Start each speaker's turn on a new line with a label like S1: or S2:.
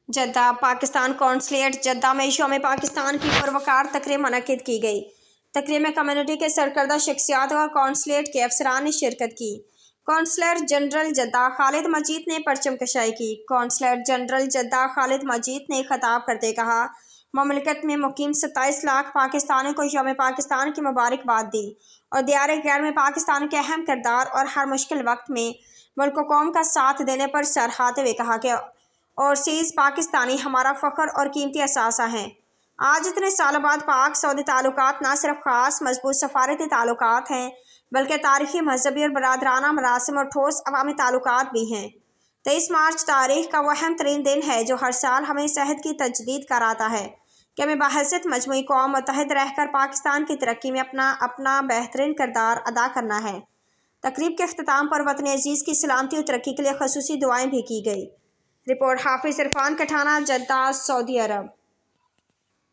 S1: Jeddah Pakistan consulate Jeddah में यौम पाकिस्तान की पुरवकार तकरीब मुनक्किद की गई। तकरीब में कम्युनिटी के सरकर्दा शख्सियात और कौंसलेट के अफसरान ने शिरकत की। कौंसलर जनरल जद्दा खालिद मजीद ने परचम कशाई की। कौंसलर जनरल जद्दा खालिद मजीद ने खिताब करते कहा, ममलिकत में मुकीम 27 लाख पाकिस्तानियों को यौम पाकिस्तान की मुबारकबाद दी और दियारे गैर में पाकिस्तान के अहम किरदार और हर मुश्किल वक्त में मुल्क व कौम का साथ देने पर सराहते हुए कहा कि ओवरसीज़ पाकिस्तानी हमारा फ़ख्र और कीमती असासा हैं। आज इतने सालों बाद पाक सऊदी ताल्लुकात न सिर्फ ख़ास मजबूत सफारती ताल्लुकात हैं बल्कि तारीख़ी, मजहबी और बरादराना मरासिम और ठोस अवामी ताल्लुकात भी हैं। 23 मार्च तारीख का वह अहम तरीन दिन है जो हर साल हमें इस अहद की तजदीद कराता है कि हमें बहैसियत मजमूई कौम मुत्तहिद रहकर पाकिस्तान की तरक्की में अपना बेहतरीन किरदार अदा करना है। तकरीब के अख्ताम पर वतन अजीज़ की सलामती और तरक्की के लिए खसूसी दुआएं भी की गई। रिपोर्ट हाफिज़ इरफान कठाना, जद्दा, सऊदी अरब।